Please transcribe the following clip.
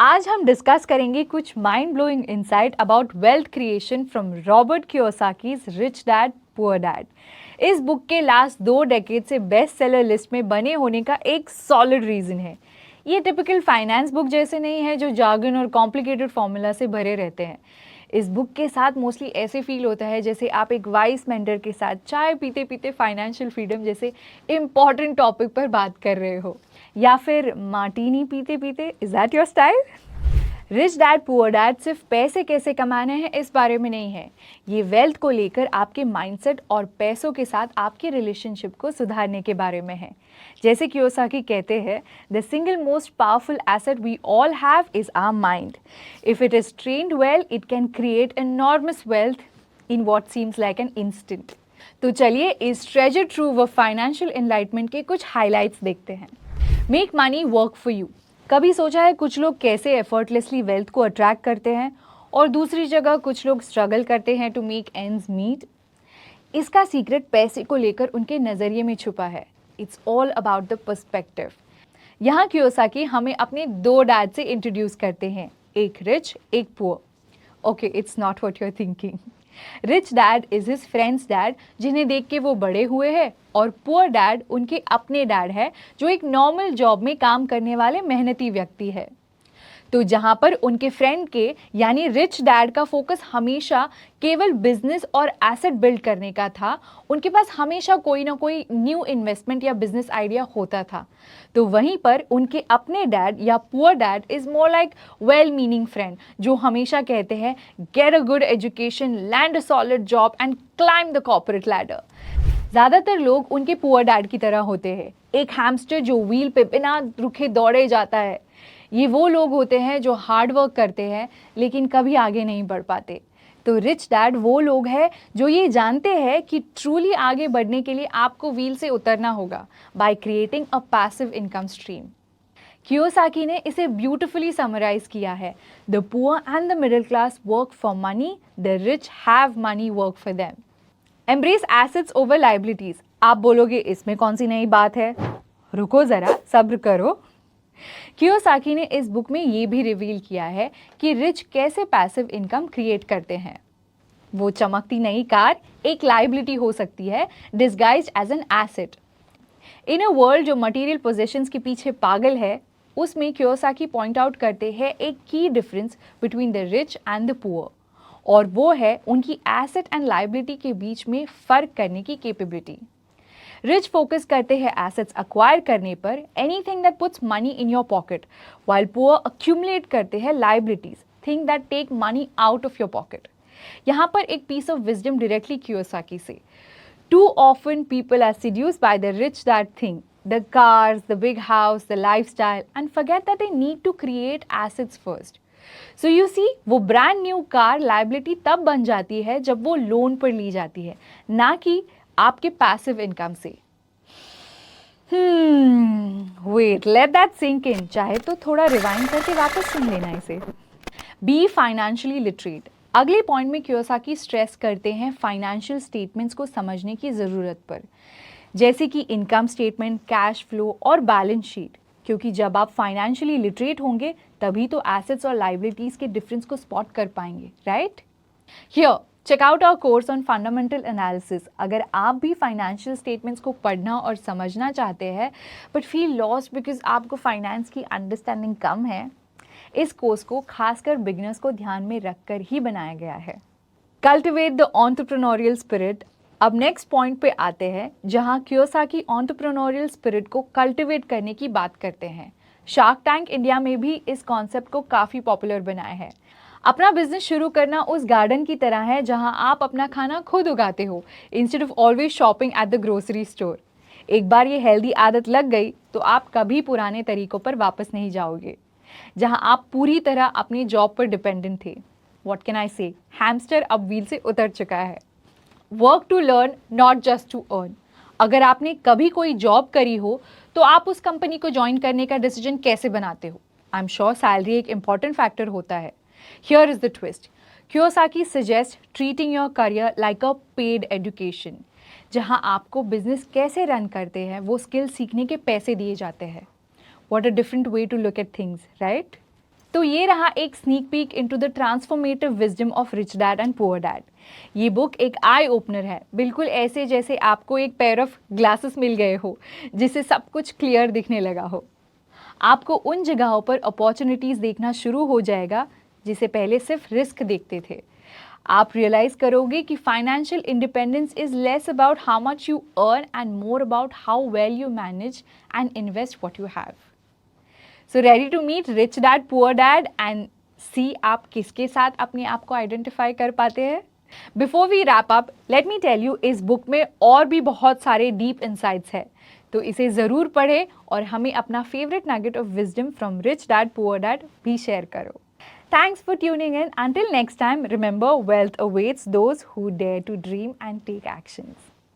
आज हम डिस्कस करेंगे कुछ mind blowing insight about wealth creation from Robert Kiyosaki's rich dad poor dad. इस बुक के लास्ट 2 डेकेड से बेस्ट सेलर लिस्ट में बने होने का एक सॉलिड रीज़न है। ये टिपिकल फाइनेंस बुक जैसे नहीं है जो जार्गन और कॉम्प्लिकेटेड फॉर्मूला से भरे रहते हैं। इस बुक के साथ मोस्टली ऐसे फील होता है जैसे आप एक वाइस मेंटर के साथ चाय पीते पीते फाइनेंशियल फ्रीडम जैसे इम्पॉर्टेंट टॉपिक पर बात कर रहे हो, या फिर मार्टीनी पीते पीते। Is that your style? Rich dad poor dad सिर्फ पैसे कैसे कमाने हैं इस बारे में नहीं है, ये वेल्थ को लेकर आपके माइंडसेट और पैसों के साथ आपके रिलेशनशिप को सुधारने के बारे में है। जैसे कियोसाकी कहते हैं, the single most powerful asset we all have is our mind. If it is trained well it can create enormous wealth in what seems like an instant. तो चलिए इस treasure trove of financial enlightenment के कुछ highlights देखते हैं। Make money work for you. कभी सोचा है कुछ लोग कैसे एफर्टलेसली वेल्थ को अट्रैक्ट करते हैं और दूसरी जगह कुछ लोग स्ट्रगल करते हैं टू मेक एंड्स मीट? इसका सीक्रेट पैसे को लेकर उनके नज़रिए में छुपा है। It's all about the perspective. यहाँ कियोसाकी हमें अपने 2 डैड से इंट्रोड्यूस करते हैं, एक रिच एक poor. Okay, it's not what you are thinking. Rich dad is his friend's dad जिन्हें देख के वो बड़े हुए हैं, और पुअर डैड उनके अपने डैड है जो एक नॉर्मल जॉब में काम करने वाले मेहनती व्यक्ति है। तो जहाँ पर उनके फ्रेंड के यानी रिच डैड का फोकस हमेशा केवल बिजनेस और एसेट बिल्ड करने का था, उनके पास हमेशा कोई ना कोई न्यू इन्वेस्टमेंट या बिजनेस आइडिया होता था। तो वहीं पर उनके अपने डैड या poor dad is more like well meaning friend जो हमेशा कहते हैं get a good education, land a solid job and climb the corporate ladder. ज़्यादातर लोग उनके पुअर डैड की तरह होते हैं, एक हैमस्टर जो व्हील पे बिना रुके दौड़े जाता है। ये वो लोग होते हैं जो हार्ड वर्क करते हैं लेकिन कभी आगे नहीं बढ़ पाते। तो रिच डैड वो लोग हैं जो ये जानते हैं कि ट्रूली आगे बढ़ने के लिए आपको व्हील से उतरना होगा by creating a passive income stream. Kiyosaki ने इसे ब्यूटिफुली समराइज किया है, the poor and the middle class work for money, the rich have money work for them. Embrace assets over liabilities. आप बोलोगे इसमें कौन सी नई बात है? रुको जरा, सब्र करो। कियोसाकी ने इस बुक में ये भी रिवील किया है कि रिच कैसे पैसिव इनकम क्रिएट करते हैं। वो चमकती नई कार एक लाइबिलिटी हो सकती है disguised as an asset. In a world जो मटेरियल पोजेशंस के पीछे पागल है, उसमें कियोसाकी पॉइंट आउट करते हैं एक की difference between the rich and the poor, और वो है उनकी एसेट एंड लाइबिलिटी के बीच में फ़र्क करने की कैपेबिलिटी। रिच फोकस करते हैं एसेट्स अक्वायर करने पर, anything that puts money in your pocket, while poor accumulate करते हैं liabilities, thing that take money out of your pocket. यहाँ पर एक piece of wisdom directly Kiyosaki से। Too often people are seduced by the rich dad thing, the cars, the big house, the lifestyle, and forget that they need to create assets first. So you see, वो brand new car liability तब बन जाती है जब वो loan पर ली जाती है, ना कि आपके पैसिव इनकम से। Wait, let that sink in. चाहे तो थोड़ा रिवाइंड करके वापस सुन लेना इसे। Be financially literate. अगले पॉइंट में कियोसाकी स्ट्रेस करते हैं फाइनेंशियल स्टेटमेंट्स को समझने की ज़रूरत पर, जैसे कि इनकम स्टेटमेंट, कैश फ्लो और बैलेंस शीट, क्योंकि जब आप फाइनेंशियली लिटरेट होंगे तभी तो एसेट्स और लाइबिलिटीज़ के डिफरेंस को स्पॉट कर पाएंगे, right? Here check out our course on fundamental analysis. अगर आप भी फाइनेंशियल स्टेटमेंट्स को पढ़ना और समझना चाहते हैं बट फील लॉस्ट बिकॉज आपको फाइनेंस की अंडरस्टैंडिंग कम है, इस कोर्स को खासकर बिगिनर्स को ध्यान में रखकर ही बनाया गया है। Cultivate the entrepreneurial spirit. अब नेक्स्ट पॉइंट पे आते हैं जहां कियोसाकी एंटरप्रेन्योरियल स्पिरिट को कल्टिवेट करने की बात करते हैं। शार्क टैंक इंडिया में भी इस कॉन्सेप्ट को काफ़ी पॉपुलर बनाया है। अपना बिजनेस शुरू करना उस गार्डन की तरह है जहां आप अपना खाना खुद उगाते हो, instead of always shopping at the grocery store. एक बार ये हेल्दी आदत लग गई तो आप कभी पुराने तरीकों पर वापस नहीं जाओगे, जहां आप पूरी तरह अपनी जॉब पर डिपेंडेंट थे। व्हाट कैन आई से, हैमस्टर अब व्हील से उतर चुका है। Work to learn, not just to earn. अगर आपने कभी कोई जॉब करी हो तो आप उस कंपनी को ज्वाइन करने का डिसीजन कैसे बनाते हो? आई एम श्योर सैलरी एक इंपॉर्टेंट फैक्टर होता है। Here is the twist, Kiyosaki suggest treating your career like a paid education, जहां आपको बिजनेस कैसे रन करते हैं वो स्किल सीखने के पैसे दिए जाते हैं। What a different way to look at things, right? तो ये रहा एक sneak peek into the transformative wisdom of rich dad and poor dad. ये बुक एक आई ओपनर है, बिल्कुल ऐसे जैसे आपको एक पेयर ऑफ ग्लासेस मिल गए हो जिससे सब कुछ क्लियर दिखने लगा हो। आपको उन जगहों पर अपॉर्चुनिटीज़ देखना शुरू हो जाएगा जिसे पहले सिर्फ रिस्क देखते थे। आप रियलाइज करोगे कि financial independence is less about how much you earn and more about how well you manage and invest what you have. So ready to meet rich dad poor dad and see आप किसके साथ अपने आप को identify कर पाते हैं। Before we wrap up, let me tell you, इस बुक में और भी बहुत सारे डीप इंसाइट्स है, तो इसे ज़रूर पढ़ें और हमें अपना favourite nugget of wisdom from rich dad poor dad भी शेयर करो। Thanks for tuning in. Until next time, remember, wealth awaits those who dare to dream and take actions.